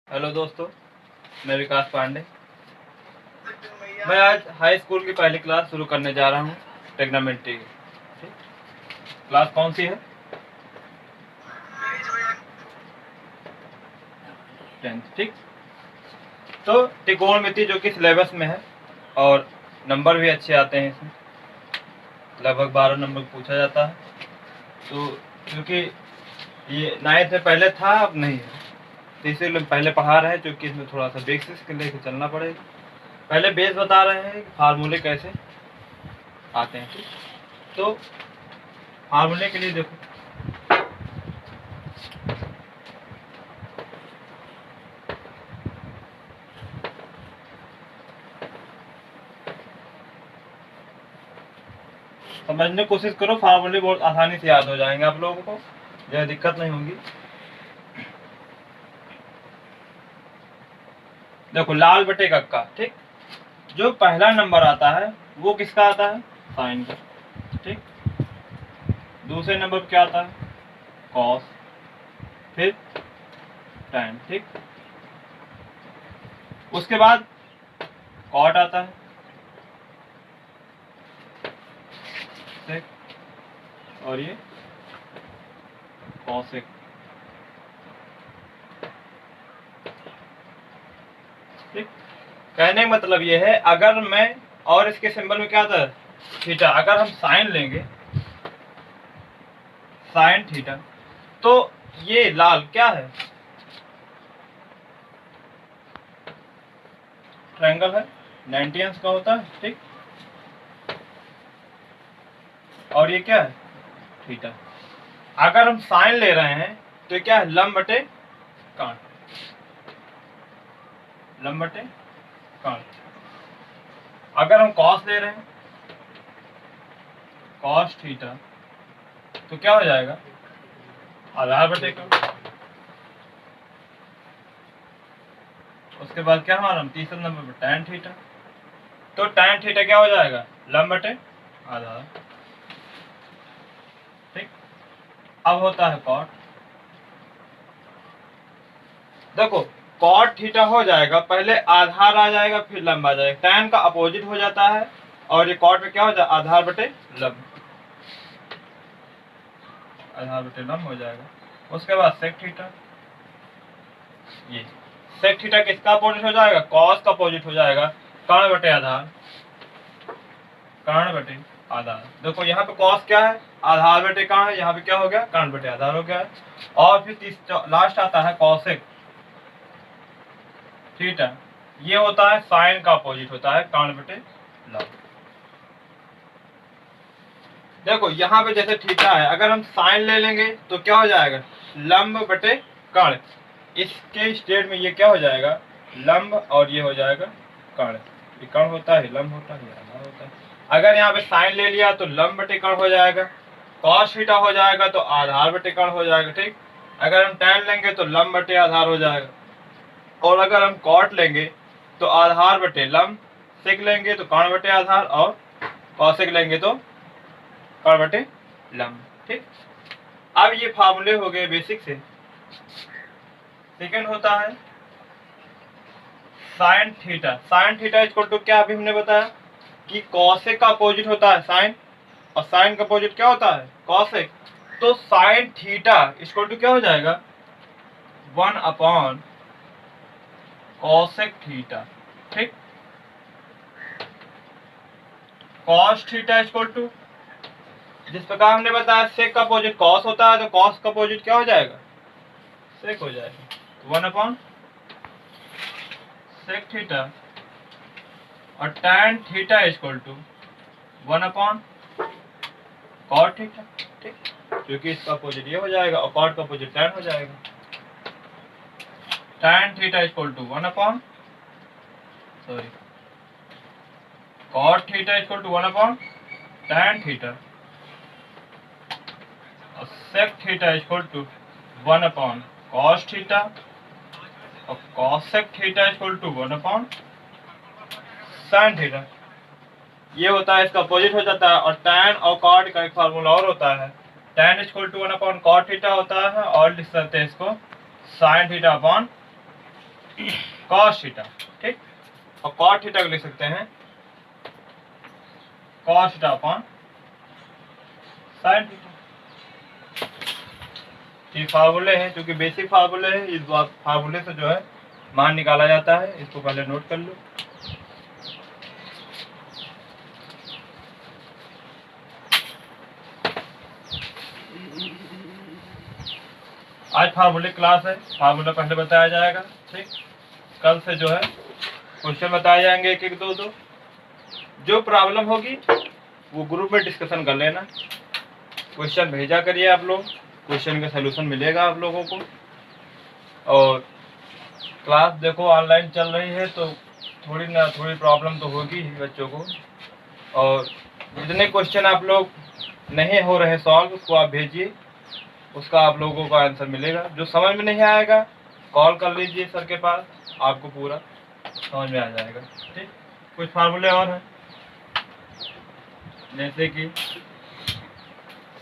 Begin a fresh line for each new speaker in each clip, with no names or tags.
Hello दोस्तों, मैं विकास पांडे। मैं आज हाई स्कूल की पहली क्लास शुरू करने जा रहा हूँ ट्रिग्नोमेट्री की। ठीक, क्लास कौन सी है? 10th। ठीक, तो त्रिकोणमिति जो कि सिलेबस में है और नंबर भी अच्छे आते हैं इसमें, लगभग 12 नंबर पूछा जाता है। तो क्योंकि ये 9th में पहले था, अब नहीं है, तो इसीलिए पहले पढ़ा रहे हैं, क्योंकि इसमें थोड़ा सा बेसिक्स के लेके चलना पड़ेगा। पहले बेस बता रहे हैं कि फार्मूले कैसे आते हैं। ठीक, तो फार्मूले के लिए देखो, समझने की कोशिश करो, फार्मूले बहुत आसानी से याद हो जाएंगे आप लोगों को, ज़्यादा दिक्कत नहीं होगी। देखो, लाल बटे कक्का। ठीक, जो पहला नंबर आता है वो किसका आता है? साइन का। ठीक, दूसरे नंबर पर क्या आता है? कॉस, फिर टैन। ठीक, उसके बाद कॉट आता है, सेक, और ये कॉसेक। ठीक, कहने का मतलब ये है, अगर मैं, और इसके सिंबल में क्या आता है? थीटा। अगर हम साइन लेंगे, साइन थीटा, तो ये लाल क्या है? ट्रायंगल है, 90 अंश का होता है। ठीक, और ये क्या है? थीटा। अगर हम साइन ले रहे हैं तो क्या है? लंब बटे काट, लंब बटे काट। अगर हम कॉस ले रहे हैं, कॉस थीटा, तो क्या हो जाएगा? आधार बटे काट। उसके बाद क्या हमारा तीसरा नंबर पर टैन थीटा, तो टैन थीटा क्या हो जाएगा? लंब बटे आधार। ठीक, अब होता है कॉट। देखो, कॉट थीटा हो जाएगा, पहले आधार आ जाएगा, फिर लंब आ जाएगा। टैन का अपोजिट हो जाता है, और ये कॉट में क्या हो जाएगा? आधार बटे लंब, आधार बटे लंब हो जाएगा। उसके बाद सेक थीटा, ये सेक थीटा किसका अपोजिट हो जाएगा? कॉस का अपोजिट हो जाएगा, कर्ण बटे आधार, कर्ण बटे आधार। देखो, यहाँ पे कॉस क्या है? आधार बटे कर्ण है, यहाँ पे क्या हो गया? कर्ण बटे आधार हो गया है। और फिर लास्ट आता है कॉसेक थीटा, ये होता है साइन का अपोजिट, होता है कर्ण बटे लंब। देखो, यहाँ पे जैसे थीटा है, अगर हम साइन ले लेंगे तो क्या हो जाएगा? लंब बटे कर्ण। इसके स्टेट में ये क्या हो जाएगा? लंब, और ये हो जाएगा कर्ण। ये कर्ण होता है, लंब होता है, आधार होता है। अगर यहाँ पे साइन ले लिया तो लंब बटे कर्ण हो जाएगा, कॉस थीटा हो जाएगा तो आधार बटे कर्ण हो जाएगा। ठीक, अगर हम टैन लेंगे तो लंब बटे आधार हो जाएगा, और अगर हम कॉट लेंगे तो आधार बटे लंब, सेक लेंगे तो कर्ण बटे आधार, और कॉसेक लेंगे तो कर्ण बटे लंब। ठीक, अब ये फार्मूले हो गए बेसिक से। सेकंड होता है sine theta. Sine theta equal to क्या? अभी हमने बताया कि कॉसेक का अपोजिट होता है साइन, और साइन का अपोजिट क्या होता है? कॉसेक। तो साइन थीटा इक्वल टू क्या हो जाएगा? 1 अपॉन कॉसेक थीटा। ठीक, कॉस थीटा इक्वल टू, जिस प्रकार हमने बताया सेक का अपोजिट कॉस होता है, तो कॉस का अपोजिट क्या हो जाएगा? सेक हो जाएगा, 1 अपॉन सेक थीटा, और tan theta equal to 1 upon cot theta. ठीक, क्योंकि इसका अपोजिट ये हो जाएगा और कॉट का अपोजिट टैन हो जाएगा। Tan theta equal to 1 upon, sorry, cot theta equal to 1 upon tan theta, और sec theta equal to 1 upon cos theta, और cosec theta equal to 1 upon sine theta. ये होता है, इसका अपोजिट हो जाता है। और टैन और कॉट का एक फार्मूला और होता है, tan equal to 1 upon cot theta होता है, और लिख सकते हैं इसको sine theta upon cos theta, ठीक। और कॉट थीटा को लिख सकते हैं cos theta upon sine theta. ये फार्मूले हैं, क्योंकि बेसिक फार्मूले हैं, इस फार्मूले से जो है मान निकाला जाता है। इसको पहले नोट कर लो। आज फार्मूले क्लास है, फार्मूला पहले बताया जाएगा, ठीक। कल से जो है क्वेश्चन बताए जाएंगे एक एक दो दो। जो प्रॉब्लम होगी वो ग्रुप में डिस्कशन कर लेना, क्वेश्चन भेजा करिए आप लोग, क्वेश्चन का सलूशन मिलेगा आप लोगों को। और क्लास देखो ऑनलाइन चल रही है तो थोड़ी ना थोड़ी प्रॉब्लम तो होगी ही बच्चों को। और जितने क्वेश्चन आप लोग नहीं हो रहे सॉल्व उसको आप भेजिए, उसका आप लोगों को आंसर मिलेगा। जो समझ में नहीं आएगा कॉल कर लीजिए सर के पास, आपको पूरा समझ में आ जाएगा, ठीक। कुछ फार्मूले और हैं, जैसे कि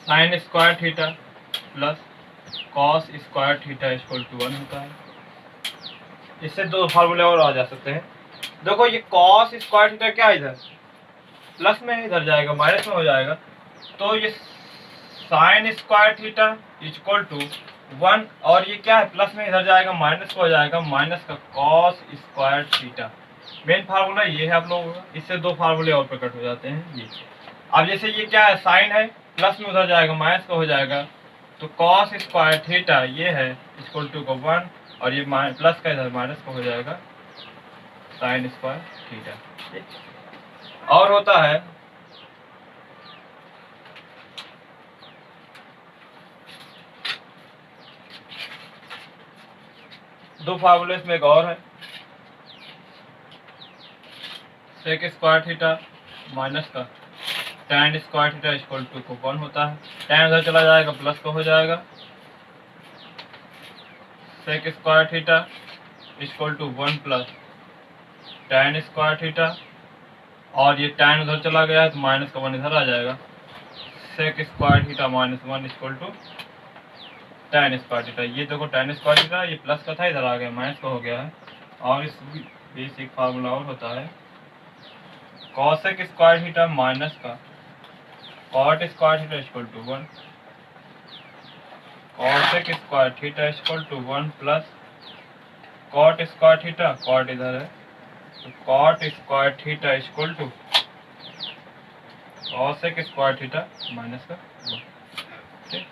sine square theta plus cos square theta equal to 1 होता है। इससे दो फार्मूले और आ जा सकते हैं। देखो ये कॉस स्क्वायर थीटा क्या है, इधर प्लस में इधर जाएगा माइनस में हो जाएगा, तो ये sine square theta equal to 1, और ये क्या है प्लस में इधर जाएगा माइनस में हो जाएगा माइनस का cos square theta. Main formula ये है आप लोगों का। इससे दो फार्मूले और प्रकट हो जाते हैं ये। अब जैसे ये क्या है साइन है, प्लस में उधर जाएगा माइनस का हो जाएगा, तो कॉस स्क्वायर थीटा ये है इक्वल टू का 1, और ये प्लस का इधर माइनस का हो जाएगा साइन स्क्वायर थीटा। और होता है दो फार्मूले इसमें एक और है, सेक स्क्वायर थीटा माइनस का tan square theta equal to को 1 होता है। tan उधर चला जाएगा प्लस का हो जाएगा sec square theta equal to 1 plus tan square theta, और ये tan उधर चला गया है तो माइनस का 1 इधर आ जाएगा sec square theta minus 1 equal to tan square theta. ये देखो tan स्क्वायर थीटा ये प्लस का था, इधर आ गया माइनस का हो गया है। और इस बेसिक फार्मूला और होता है कॉसेक स्क्वायर थीटा माइनस का cot square theta equal to 1, cosec square theta equal to 1 plus cot square theta, cot इधर है तो cot square theta equal to cosec square theta minus का 1, ठीक।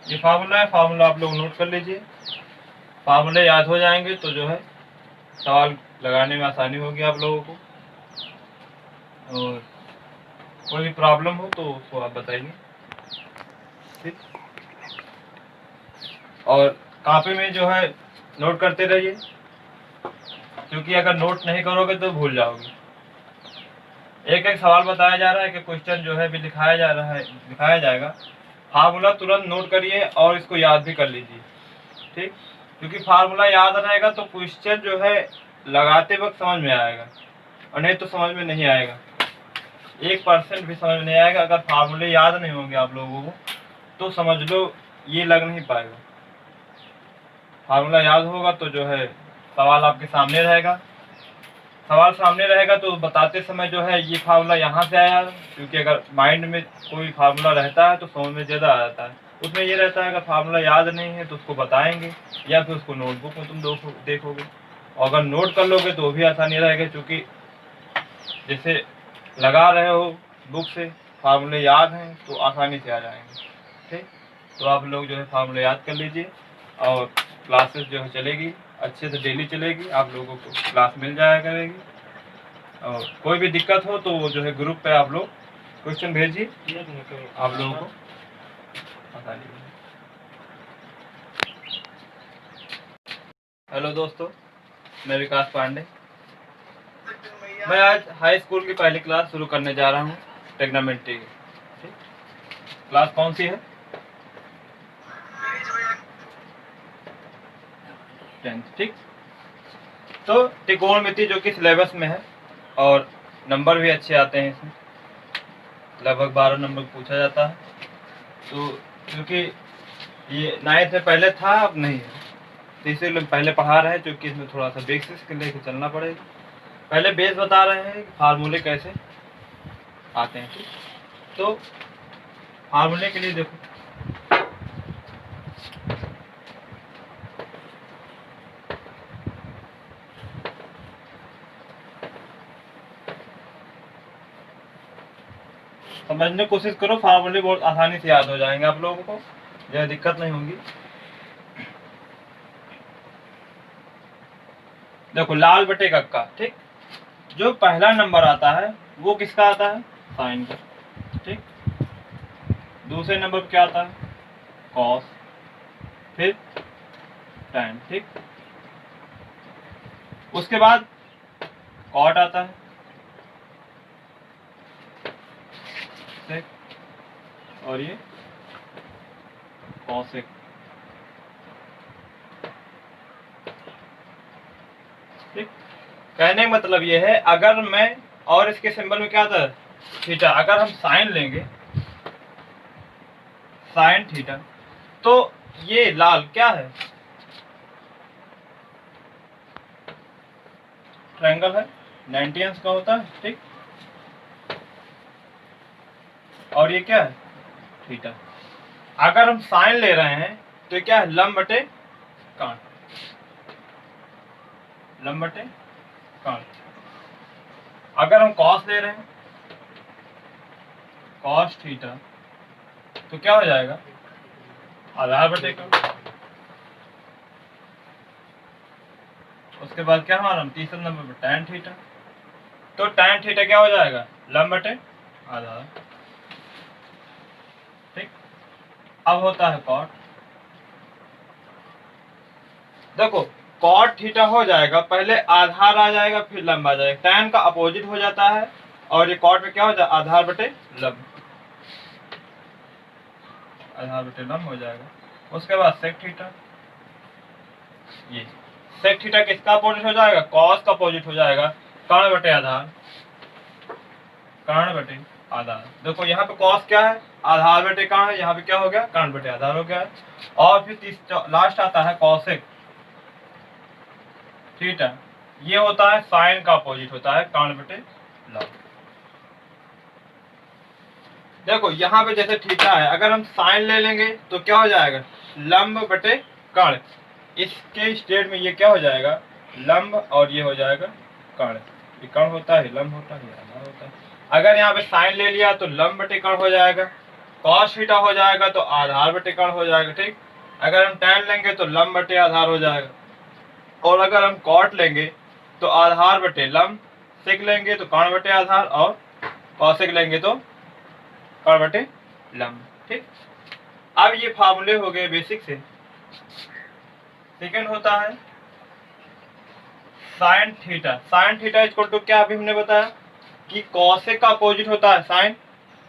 ये फार्मूला है, फार्मूला आप लोग नोट कर लीजिए। फार्मूले याद हो जाएंगे तो जो है सवाल लगाने में आसानी होगी आप लोगों को। और कोई भी प्रॉब्लम हो तो उसको आप बताइए, ठीक। और कॉपी में जो है नोट करते रहिए, क्योंकि अगर नोट नहीं करोगे तो भूल जाओगे। एक एक सवाल बताया जा रहा है कि क्वेश्चन जो है भी दिखाया जाएगा। फार्मूला तुरंत नोट करिए और इसको याद भी कर लीजिए, ठीक। क्योंकि फार्मूला याद रहेगा तो क्वेश्चन जो है लगाते वक्त समझ में आएगा, और नहीं तो समझ में नहीं आएगा। 1% भी समझ में नहीं आएगा। अगर फार्मूले याद नहीं होंगे आप लोगों को तो समझ लो ये लग नहीं पाएगा। फार्मूला याद होगा तो जो है सवाल आपके सामने रहेगा। सवाल सामने रहेगा तो बताते समय जो है ये फार्मूला यहाँ से आया, क्योंकि अगर माइंड में कोई फार्मूला रहता है तो समझ में ज़्यादा आ जाता है। उसमें ये रहता है अगर फार्मूला याद नहीं है तो उसको बताएंगे या फिर उसको नोटबुक में तुम देखोगे, और अगर नोट कर लोगे तो भी आसानी रहेगा, क्योंकि जैसे लगा रहे हो बुक से फार्मूले याद हैं तो आसानी से आ जाएंगे, ठीक। तो आप लोग जो है फार्मूले याद कर लीजिए, और क्लासेस जो है चलेगी अच्छे से डेली चलेगी, आप लोगों को क्लास मिल जाया करेगी। और कोई भी दिक्कत हो तो जो है ग्रुप पे आप लोग क्वेश्चन भेजिए, आप लोगों को आसानी होगी। हेलो दोस्तों, मैं विकास पांडे। मैं आज हाई स्कूल की पहली क्लास शुरू करने जा रहा हूँ ट्रिग्नोमेट्री की, ठीक। क्लास कौन सी है? 10th, ठीक। तो त्रिकोणमिति जो कि सिलेबस में है, और नंबर भी अच्छे आते हैं इसमें, लगभग 12 नंबर पूछा जाता है। तो क्योंकि ये 9th में पहले था अब नहीं है, तो इसीलिए पहले पढ़ा रहे हैं, क्योंकि इसमें थोड़ा सा बेसिक्स के लेके चलना पड़ेगा। पहले बेस बता रहे हैं कि फार्मूले कैसे आते हैं। ठीक, तो फार्मूले के लिए देखो, समझने की कोशिश करो, फार्मूले बहुत आसानी से याद हो जाएंगे आप लोगों को, ज़्यादा दिक्कत नहीं होगी। देखो लाल बटे कक्का, ठीक, जो पहला नंबर आता है वो किसका आता है, साइन का। ठीक, दूसरे नंबर पर क्या आता है, कॉस, फिर tan। ठीक, उसके बाद कॉट आता है, सेक, और ये कॉसेक। ठीक, कहने का मतलब ये है, अगर मैं, और इसके सिंबल में क्या था, थीटा, अगर हम साइन लेंगे, साइन थीटा, तो ये लाल क्या है, ट्रायंगल है, 90 अंश का होता है। ठीक, और ये क्या है, थीटा। अगर हम साइन ले रहे हैं तो ये क्या है, लंब बटे काट, लंब बटे काट। अगर हम कॉस ले रहे हैं, कॉस थीटा, तो क्या हो जाएगा, आधार बटे काट। उसके बाद क्या हमारा तीसरा नंबर पर tan थीटा, तो tan थीटा क्या हो जाएगा, लंब बटे आधार। ठीक, अब होता है कॉट। देखो कॉट थीटा हो जाएगा, पहले आधार आ जाएगा फिर लंब आ जाएगा, tan का अपोजिट हो जाता है, और ये कॉट में क्या हो जाएगा, आधार बटे लंब, आधार बटे लंब हो जाएगा। उसके बाद सेक थीटा, ये सेक थीटा किसका अपोजिट हो जाएगा, कॉस का अपोजिट हो जाएगा, कर्ण बटे आधार, कर्ण बटे आधार। देखो यहाँ पे कॉस क्या है, आधार बटे कर्ण है, यहाँ पे क्या हो गया, कर्ण बटे आधार हो गया है। और फिर लास्ट आता है कॉसेक थीटा, ये होता है साइन का अपोजिट होता है, कर्ण बटे लंब। देखो यहाँ पे जैसे थीटा है, अगर हम साइन ले लेंगे तो क्या हो जाएगा, लंब बटे कर्ण। इसके स्टेट में ये क्या हो जाएगा, लंब, और ये हो जाएगा कर्ण। ये कर्ण होता है, लंब होता है, आधार होता है। अगर यहाँ पे साइन ले लिया तो लंब बटे कर्ण हो जाएगा, कॉस थीटा हो जाएगा तो आधार बटे कर्ण हो जाएगा। ठीक, अगर हम tan लेंगे तो लंब बटे आधार हो जाएगा, और अगर हम कॉट लेंगे तो आधार बटे लंब, सेक लेंगे तो कर्ण बटे आधार, और कॉसेक लेंगे तो कर्ण बटे लंब। ठीक, अब ये फार्मूले हो गए बेसिक से। सेकंड होता है sine theta. Sine theta equal to क्या, अभी हमने बताया कि कॉसेक का अपोजिट होता है साइन,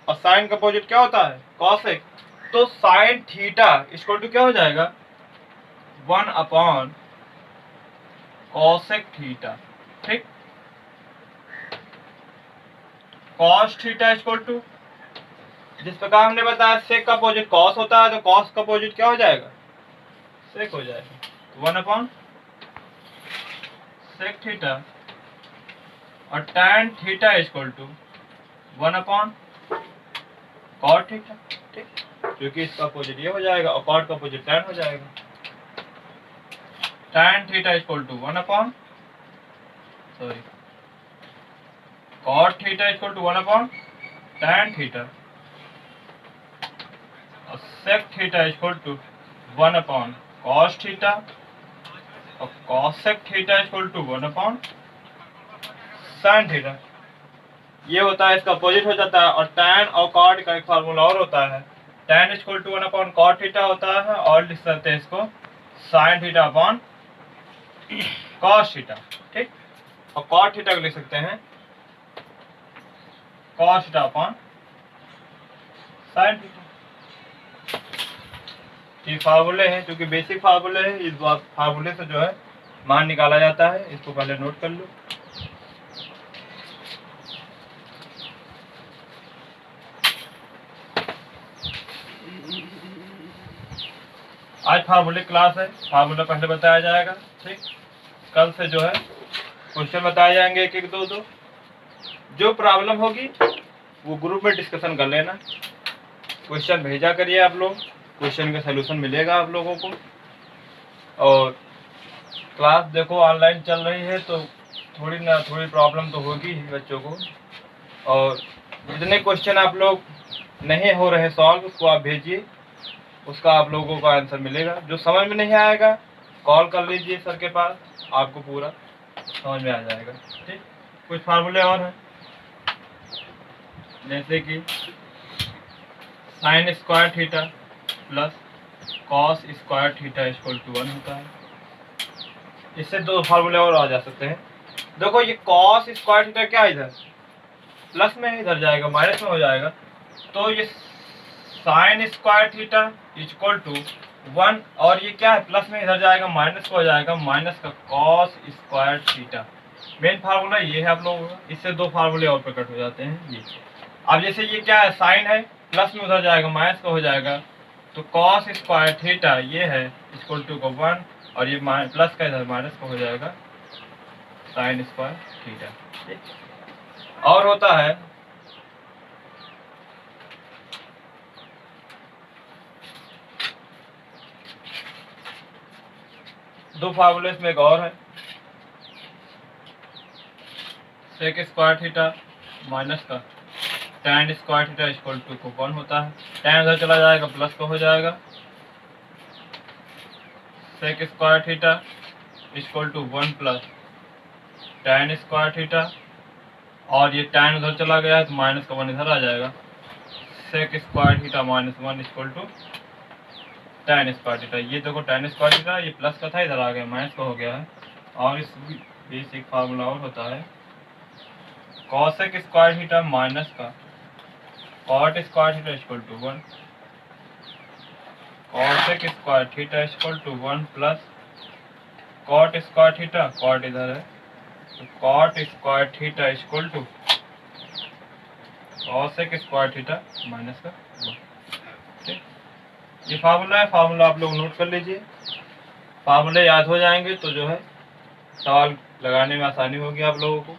और साइन का अपोजिट क्या होता है, कॉसेक। तो साइन थीटा इक्वल टू क्या हो जाएगा, 1 अपॉन कॉसेक थीटा। ठीक, कॉस थीटा इक्वल टू, जिस प्रकार हमने बताया सेक का अपोजिट कॉस होता है, तो कॉस का अपोजिट क्या हो जाएगा, सेक हो जाएगा, 1 अपॉन सेक थीटा, और tan theta equal to 1 upon cot theta. ठीक, क्योंकि इसका अपोजिट ये हो जाएगा और कॉट का अपोजिट tan हो जाएगा। tan theta equal to 1 upon, sorry, cot theta equal to 1 upon tan theta, और sec theta equal to 1 upon cos theta, और cosec theta equal to 1 upon sine theta. ये होता है, इसका अपोजिट हो जाता है। और tan और कॉट का एक फार्मूला और होता है, tan equal to 1 upon cot theta होता है, और लिख सकते हैं इसको sine theta upon cos theta. ठीक, और कॉट थीटा को लिख सकते हैं cos theta upon sine theta. ये फार्मूले हैं, क्योंकि बेसिक फार्मूले हैं, इस फार्मूले से जो है मान निकाला जाता है। इसको पहले नोट कर लो। आज फार्मूले क्लास है, फार्मूला पहले बताया जाएगा। ठीक, कल से जो है क्वेश्चन बताए जाएंगे एक एक दो दो। जो प्रॉब्लम होगी वो ग्रुप में डिस्कशन कर लेना, क्वेश्चन भेजा करिए आप लोग, क्वेश्चन का सलूशन मिलेगा आप लोगों को। और क्लास देखो ऑनलाइन चल रही है तो थोड़ी ना थोड़ी प्रॉब्लम तो होगी ही बच्चों को। और जितने क्वेश्चन आप लोग नहीं हो रहे सॉल्व उसको आप भेजिए, उसका आप लोगों को आंसर मिलेगा। जो समझ में नहीं आएगा कॉल कर लीजिए सर के पास, आपको पूरा समझ में आ जाएगा। ठीक, कुछ फार्मूले और हैं जैसे कि sine square theta plus cos square theta equal to 1 होता है। इससे दो फार्मूले और आ जा सकते हैं। देखो ये कॉस स्क्वायर थीटा क्या है, इधर प्लस में इधर जाएगा माइनस में हो जाएगा, तो ये sine square theta equal to 1 और ये क्या है प्लस में इधर जाएगा माइनस को हो जाएगा माइनस का cos square theta. Main formula ये है आप लोगों का। इससे दो फार्मूले और प्रकट हो जाते हैं ये। अब जैसे ये क्या है साइन है, प्लस में उधर जाएगा माइनस का हो जाएगा, तो कॉस स्क्वायर थीटा ये है इक्वल टू का 1 और ये प्लस का इधर माइनस का हो जाएगा साइन स्क्वायर थीटा। और होता है दो फार्मूले में एक और है, सेक स्क्वायर थीटा माइनस का tan square theta equal to को 1 होता है। tan उधर चला जाएगा प्लस का हो जाएगा sec square theta equal to 1 plus tan square theta और ये tan उधर चला गया है तो माइनस का 1 इधर आ जाएगा sec square theta minus 1 equal to tan square theta. ये देखो tan स्क्वायर थीटा ये प्लस का था इधर आ गया माइनस का हो गया है। और इस बेसिक फार्मूला और होता है कॉसेक स्क्वायर थीटा माइनस का cot square theta equal to 1 cosec square theta equal to 1 plus cot square theta, cot इधर है तो cot square theta equal to cosec square theta minus का 1। ठीक, ये फार्मूला है, फार्मूला आप लोग नोट कर लीजिए। फार्मूले याद हो जाएंगे तो जो है सवाल लगाने में आसानी होगी आप लोगों को।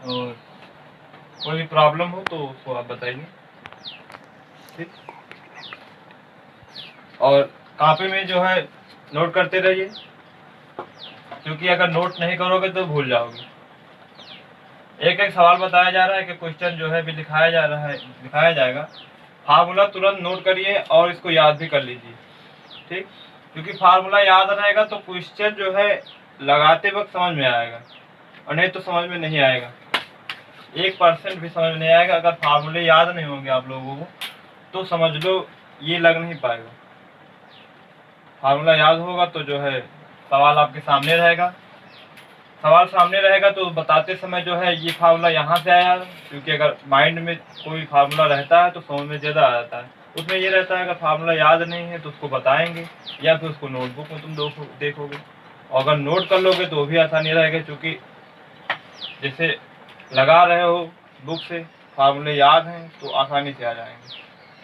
और कोई भी प्रॉब्लम हो तो उसको आप बताइए। ठीक, और कॉपी में जो है नोट करते रहिए, क्योंकि अगर नोट नहीं करोगे तो भूल जाओगे। एक एक सवाल बताया जा रहा है कि क्वेश्चन जो है भी दिखाया जाएगा। फार्मूला तुरंत नोट करिए और इसको याद भी कर लीजिए। ठीक, क्योंकि फार्मूला याद रहेगा तो क्वेश्चन जो है लगाते वक्त समझ में आएगा, और नहीं तो समझ में नहीं आएगा। 1% भी समझ में नहीं आएगा। अगर फार्मूले याद नहीं होंगे आप लोगों को तो समझ लो ये लग नहीं पाएगा। फार्मूला याद होगा तो जो है सवाल आपके सामने रहेगा। सवाल सामने रहेगा तो बताते समय जो है ये फार्मूला यहाँ से आया, क्योंकि अगर माइंड में कोई फार्मूला रहता है तो समझ में ज़्यादा आ जाता है। उसमें ये रहता है अगर फार्मूला याद नहीं है तो उसको बताएंगे या फिर उसको नोटबुक में तुम देखोगे। और अगर नोट कर लोगे तो भी आसानी रहेगा, क्योंकि जैसे लगा रहे हो बुक से फार्मूले याद हैं तो आसानी से आ जाएंगे।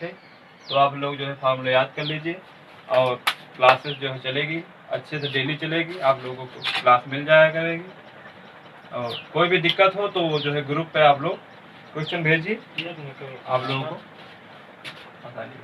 ठीक, तो आप लोग जो है फार्मूले याद कर लीजिए। और क्लासेस जो है चलेगी अच्छे से, डेली चलेगी, आप लोगों को क्लास मिल जाया करेगी। और कोई भी दिक्कत हो तो जो है ग्रुप पे आप लोग क्वेश्चन भेजिए, आप लोगों को आसानी